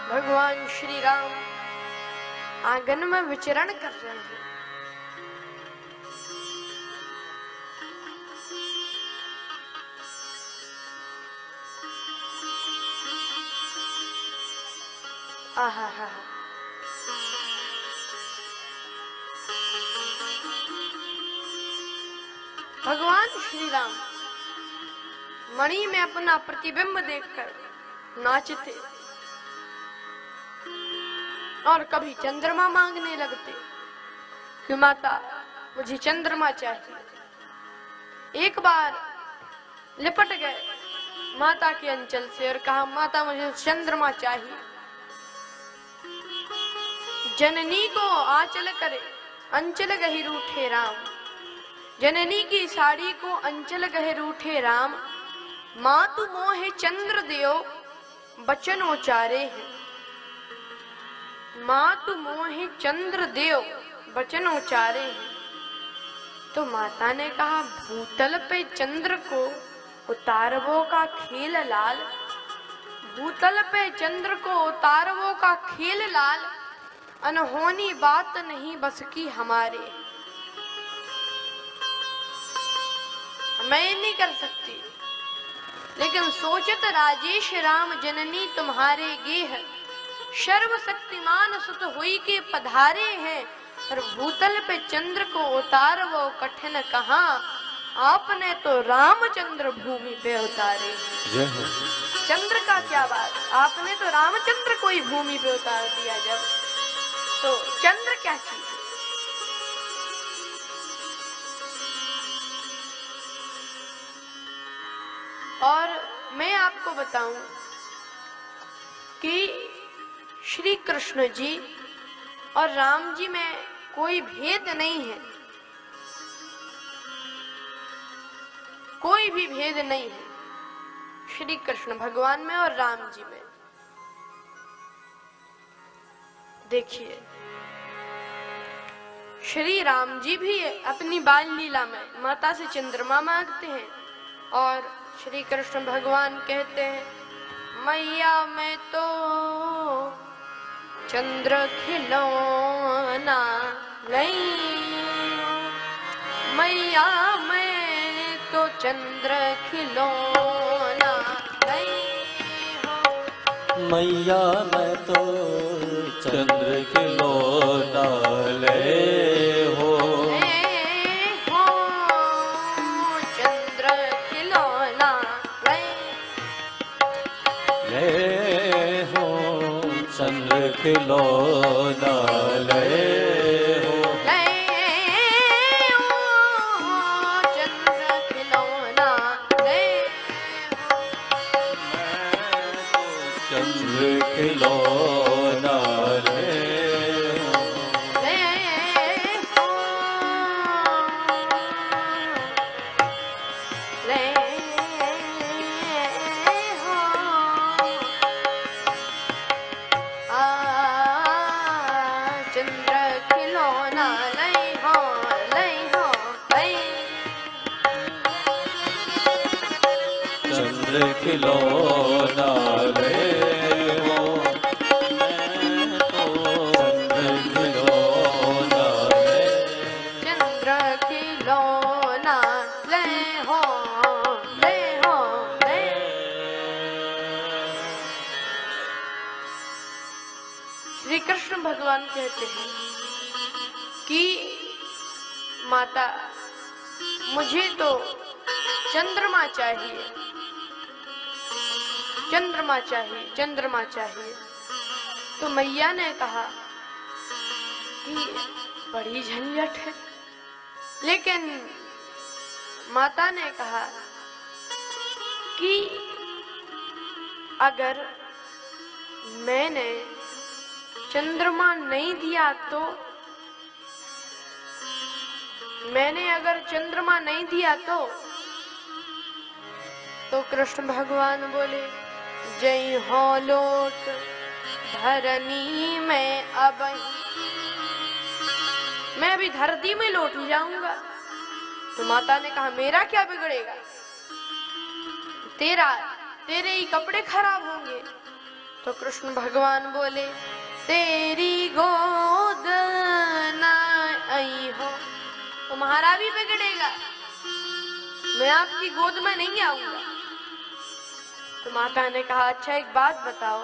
भगवान श्री राम आंगन में विचरण कर रहे हैं। आहा हा भगवान श्री राम मणि में अपना प्रतिबिंब देखकर नाचते और कभी चंद्रमा मांगने लगते कि माता मुझे चंद्रमा चाहिए। एक बार लिपट गए माता के अंचल से और कहा माता मुझे चंद्रमा चाहिए। जननी को आंचल करे अंचल गहि रूठे राम, जननी की साड़ी को अंचल गहे रूठे राम, मातु मोहे चंद्र देओ बचन उचारे हैं, मातु मोहे चंद्र देओ बचन उचारे हैं। तो माता ने कहा भूतल पे चंद्र को उतारवो का खेल लाल, भूतल पे चंद्र को उतारवो का खेल लाल, अनहोनी बात नहीं बस की हमारे, मैं नहीं कर सकती। लेकिन सोचत राजेश राम जननी तुम्हारे गेह, सर्वशक्तिमान सुत हुई के पधारे हैं, और भूतल पे चंद्र को उतार वो कठिन कहा, आपने तो रामचंद्र भूमि पे उतारे। चंद्र का क्या बात, आपने तो रामचंद्र को ही भूमि पे उतार दिया। जब तो चंद्र क्या चीज, और मैं आपको बताऊं कि श्री कृष्ण जी और राम जी में कोई भेद नहीं है, कोई भी भेद नहीं है श्री कृष्ण भगवान में और राम जी में। देखिए श्री राम जी भी अपनी बाल लीला में माता से चंद्रमा मांगते हैं और श्री कृष्ण भगवान कहते हैं मैया मैं तो चंद्र खिलौना नहीं, मैया मैं तो चंद्र खिलौना नहीं हो, मैया मैं तो चंद्र खिलौना ले हो, चंद्र खिलौना ले हो, चंद्र खिलौना ले हो, चंद्र खिलौना ले हो, चंद्र खिलौना ले हो, मैं श्री कृष्ण भगवान कहते हैं कि माता मुझे तो चंद्रमा चाहिए, चंद्रमा चाहिए, चंद्रमा चाहिए। तो मैया ने कहा कि बड़ी झंझट है, लेकिन माता ने कहा कि अगर मैंने चंद्रमा नहीं दिया तो, मैंने अगर चंद्रमा नहीं दिया तो कृष्ण भगवान बोले जय हो लोट धरनी में, अब मैं भी धरती में लौट जाऊंगा। तो माता ने कहा मेरा क्या बिगड़ेगा, तेरे ही कपड़े खराब होंगे, तो कृष्ण भगवान बोले तेरी गोद ना आई हो तुम्हारा भी बिगड़ेगा, मैं आपकी गोद में नहीं आऊंगा। तो माता ने कहा अच्छा एक बात बताओ,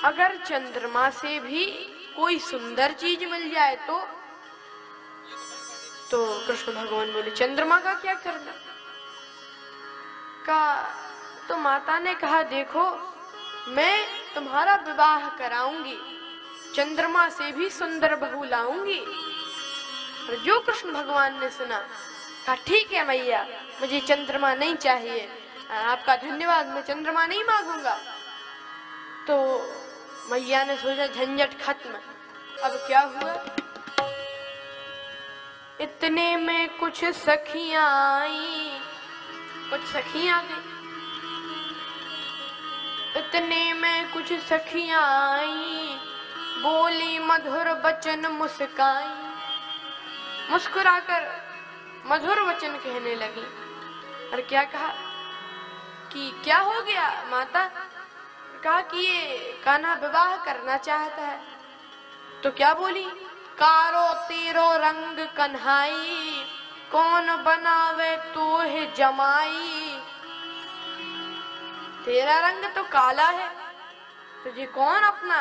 अगर चंद्रमा से भी कोई सुंदर चीज मिल जाए तो कृष्ण भगवान बोले चंद्रमा का क्या करना का। तो माता ने कहा देखो मैं तुम्हारा विवाह कराऊंगी, चंद्रमा से भी सुंदर बहू लाऊंगी। और जो कृष्ण भगवान ने सुना कहा ठीक है मैया, मुझे चंद्रमा नहीं चाहिए, आपका धन्यवाद, मैं चंद्रमा नहीं मांगूंगा। तो मैया ने सोचा झंझट खत्म। अब क्या हुआ, इतने में कुछ सखियां आई, कुछ सखियां आ गई। इतने में कुछ सखियां आई, बोली मधुर वचन मुस्काई, मुस्कुराकर मधुर वचन कहने लगी। और क्या कहा कि क्या हो गया माता, कहा कि ये कान्हा विवाह करना चाहता है। तो क्या बोली, कारो तेरो रंग कन्हाई, कौन बनावे तो है जमाई। तेरा रंग तो काला है, तुझे कौन अपना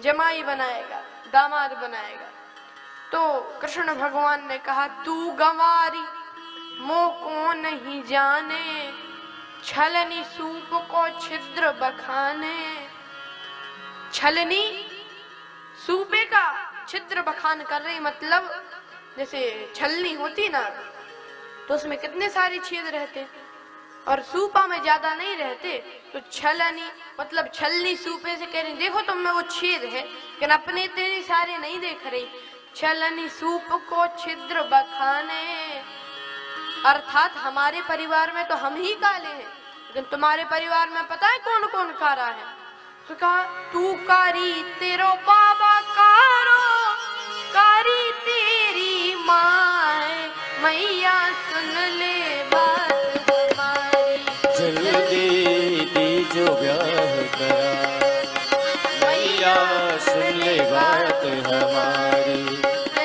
जमाई बनाएगा, दामाद बनाएगा। तो कृष्ण भगवान ने कहा तू गंवारी मो को नहीं जाने, छलनी सूप को छिद्र बखाने। छलनी सूपे का छिद्र बखान कर रही, मतलब जैसे छलनी होती ना तो उसमें कितने सारे छेद रहते और सूपा में ज्यादा नहीं रहते। तो छलनी मतलब छलनी सूपे से कह रही देखो तुम में वो छेद है लेकिन अपने इतने सारे नहीं देख रही। छलनी सूप को छिद्र बखाने, अर्थात हमारे परिवार में तो हम ही काले हैं लेकिन तुम्हारे परिवार में पता है कौन कौन कारा है। तो कहा तू कारी तेरो बाबा कारो, कारी तेरी माए, मैया सुन ले बात हमारी। जल्दी दीजो ब्याह करा, मैया सुन ले बात हमारी।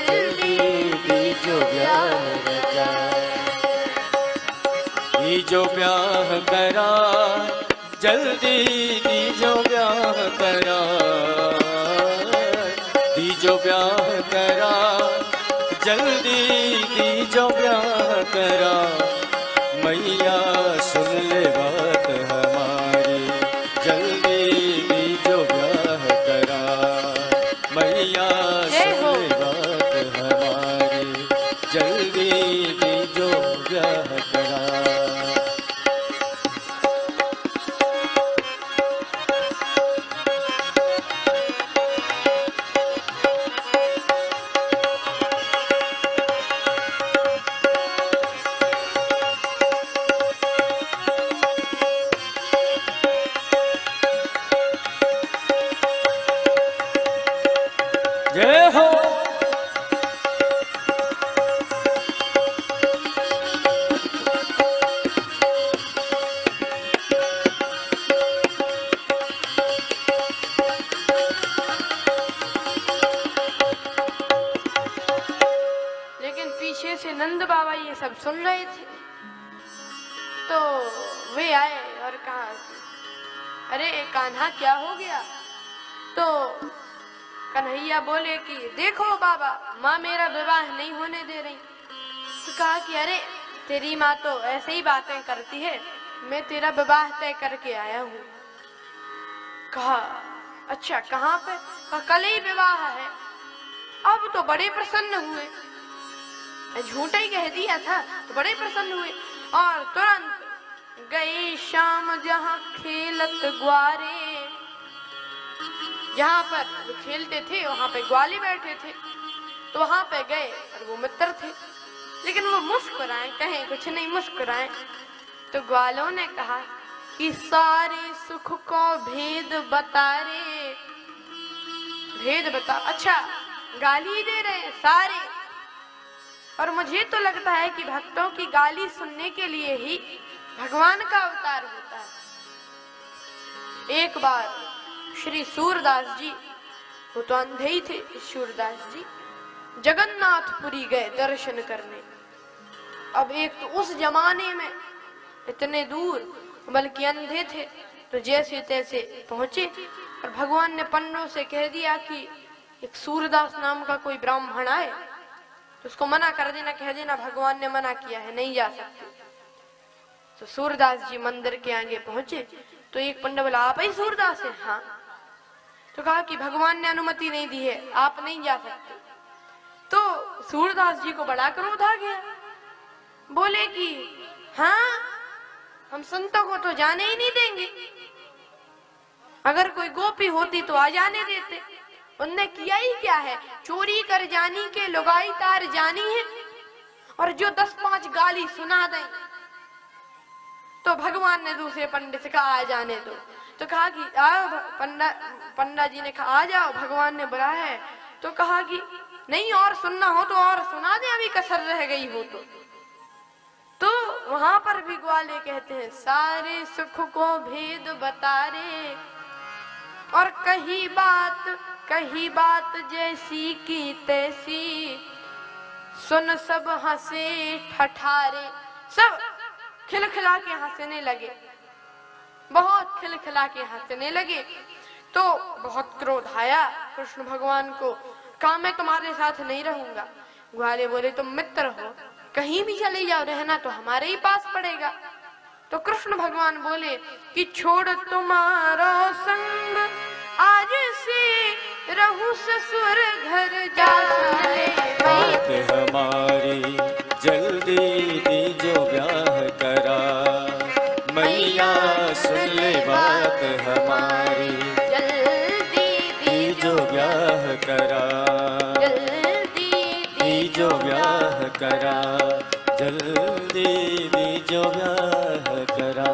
जल्दी दीजो ब्याह करा, दीजो ब्याह करा, जल्दी दीजो ब्याह करा, दीजो ब्याह करा, जल्दी दीजो ब्याह करा, मैया सुन ले बात हमारी। जल्दी दीजो ब्याह करा, मैया सुन ले बात हमारी। जल्दी दीजो ब्याह करा। जय हो। लेकिन पीछे से नंद बाबा ये सब सुन रहे थे तो वे आए और कहा अरे कान्हा क्या हो गया। तो कन्हैया बोले कि देखो बाबा माँ मेरा विवाह नहीं होने दे रही। तो कहा कि अरे तेरी माँ तो ऐसे ही बातें करती है, मैं तेरा विवाह तय करके आया हूँ। कहा अच्छा कहाँ पे, कहा कल ही विवाह है। अब तो बड़े प्रसन्न हुए, झूठा ही कह दिया था तो बड़े प्रसन्न हुए और तुरंत गए शाम जहाँ खेलत ग्वारे, जहाँ पर वो खेलते थे वहां पे ग्वाले बैठे थे तो वहां पे गए और वो मित्र थे लेकिन वो मुस्कुराए, कहें कुछ नहीं मुस्कुराए। तो ग्वालों ने कहा कि सारे सुख को भेद बता रे, भेद बता। अच्छा गाली दे रहे हैं सारे, और मुझे तो लगता है कि भक्तों की गाली सुनने के लिए ही भगवान का अवतार होता है। एक बार श्री सूरदास जी, वो तो अंधे ही थे, सूरदास जी जगन्नाथपुरी गए दर्शन करने। अब एक तो उस जमाने में इतने दूर, बल्कि अंधे थे, तो जैसे तैसे पहुंचे। और भगवान ने पन्नों से कह दिया कि एक सूरदास नाम का कोई ब्राह्मण आए तो उसको मना कर देना, कह देना भगवान ने मना किया है, नहीं जा सकते। तो सूरदास जी मंदिर के आगे पहुंचे तो एक पंडित बोला, आप ही सूरदास है? हाँ। तो कहा कि भगवान ने अनुमति नहीं दी है, आप नहीं जा सकते। तो सूरदास जी को बड़ा क्रोध आ गया, बोले कि हाँ, हम संतों को तो जाने ही नहीं देंगे, अगर कोई गोपी होती तो आ जाने देते। उनने किया ही क्या है, चोरी कर जानी के लुगाई तार जानी है, और जो 10-5 गाली सुना दें। तो भगवान ने दूसरे पंडित से कहा आ जाने दो। तो कहा कि आओ, पंडा जी ने कहा आ जाओ, भगवान ने बुलाया है। तो कहा कि नहीं, और सुनना हो तो और सुना दे, अभी कसर रह गई हो तो वहां पर भी ग्वाले कहते हैं, सारे सुख को भेद बता रे, और कही बात जैसी की तैसी, सुन सब हंसे ठठारे। सब खिलखिला के हंसने लगे, बहुत खिलखिला के हंसने लगे। तो बहुत क्रोध आया कृष्ण भगवान को, कहा मैं तुम्हारे साथ नहीं रहूंगा। ग्वाले बोले, तुम मित्र हो, कहीं भी चले जाओ, रहना तो हमारे ही पास पड़ेगा। तो कृष्ण भगवान बोले कि छोड़ तुम्हारा संग, आज से रहूं ससुर घर जा। बात हमारी जल्दी दीजो ब्याह करा, मैया सुन ले बात हमारी, जल्दी दीजो ब्याह करा, दीजो ब्याह करा, जल्दी दीजो ब्याह करा।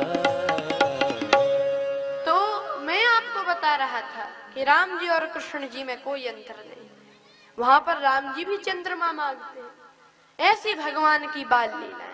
तो मैं आपको बता रहा था कि राम जी और कृष्ण जी में कोई अंतर नहीं। वहां पर राम जी भी चंद्रमा मांगते हैं, ऐसी भगवान की बाल लीला है।